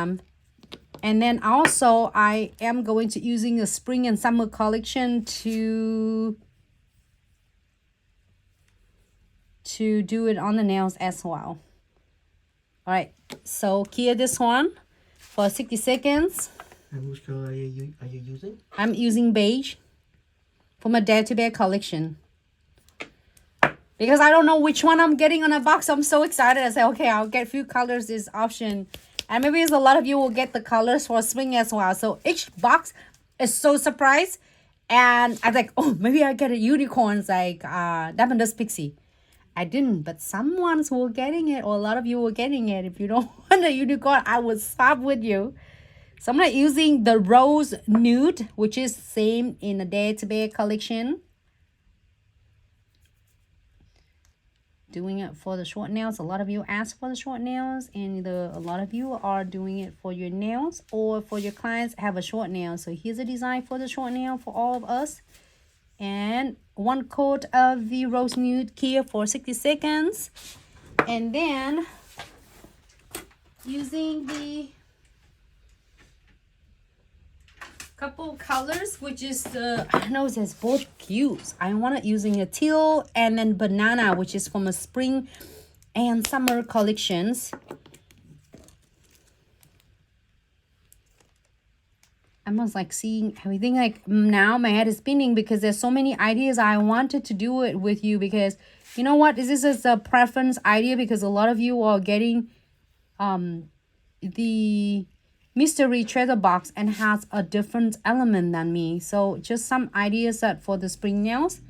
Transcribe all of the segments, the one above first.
some. And then also I am going to using a spring and summer collection to do it on the nails as well. All right, so here this one for 60 seconds. And which color are you using? I'm using beige for my Dare to Bear collection. Because I don't know which one I'm getting on a box. I'm so excited. I say, okay, I'll get a few colors this option. And maybe a lot of you will get the colors for spring as well. So each box is so surprised. And I was like, oh, maybe I get a unicorns like Diamond Dust Pixie. I didn't, but someone's were getting it, or a lot of you were getting it. If you don't want a unicorn, I will swap with you. So I'm not using the Rose Nude, which is same in the Dare to Bear collection. Doing it for the short nails. A lot of you asked for the short nails, and a lot of you are doing it for your nails or for your clients have a short nail. So here's a design for the short nail for all of us. And 1 coat of the Rose Nude here for 60 seconds. And then using the couple colors, which is the, I know it says both hues. I want it using a teal and then banana, which is from a spring and summer collections. I'm just like seeing everything, like now my head is spinning because there's so many ideas. I wanted to do it with you because you know what, this is a preference idea because a lot of you are getting the mystery treasure box and has a different element than me. So just some ideas that for the spring nails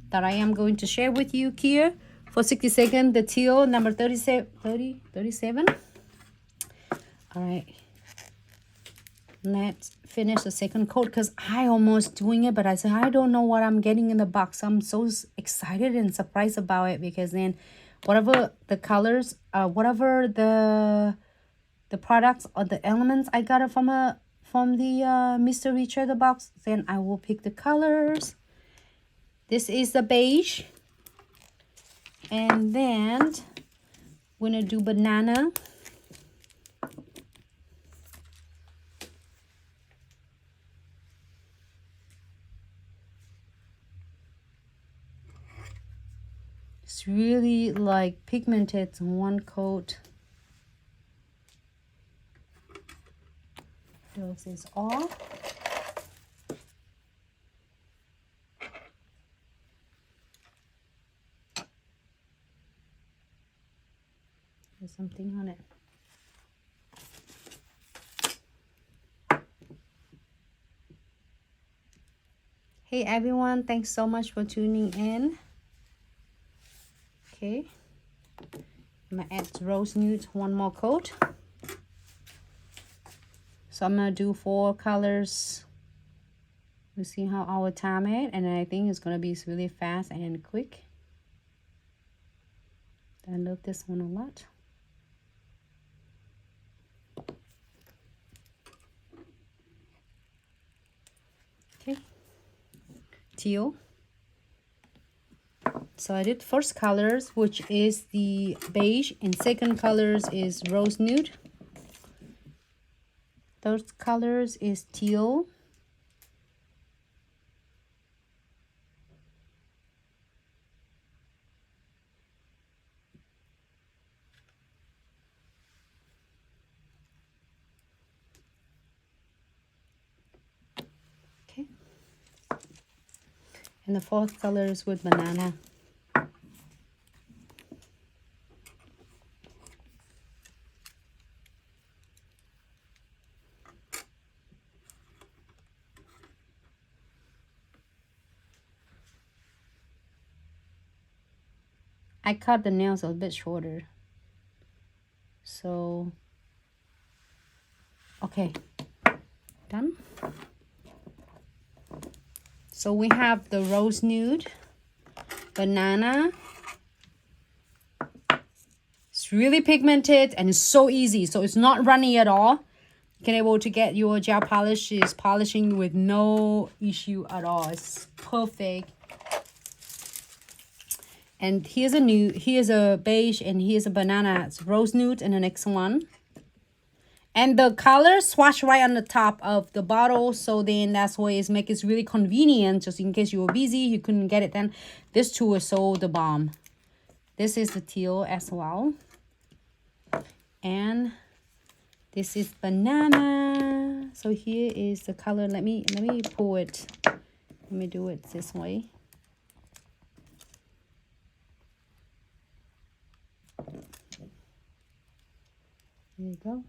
that I am going to share with you here for 60 seconds. The teal number 37. All right, let's finish the second coat because I almost doing it, but I said I don't know what I'm getting in the box. I'm so excited and surprised about it because then whatever the colors, whatever the products or the elements I got it from the mystery treasure box, then I will pick the colors. This is the beige, and then we're gonna do banana. It's really like pigmented, 1 coat. This is all. There's something on it. Hey everyone, thanks so much for tuning in. Okay, I'm gonna add Rose Nude 1 more coat. So I'm gonna do 4 colors. We'll see how our time is, and I think it's gonna be really fast and quick. I love this one a lot. Okay, teal. So I did first colors, which is the beige, and second colors is Rose Nude. Third colors is teal. Okay. And the fourth color is with banana. I cut the nails a bit shorter. So, okay, done. So we have the Rose Nude, banana. It's really pigmented and it's so easy. So it's not runny at all. You can able to get your gel polish is polishing with no issue at all. It's perfect. And here's a beige, and here's a banana. It's Rose Nude in the next one. And the color swatch right on the top of the bottle. So then that's why it's make it really convenient. Just in case you were busy, you couldn't get it then. This two is so the bomb. This is the teal as well. And this is banana. So here is the color. Let me pull it. Let me do it this way. There you go.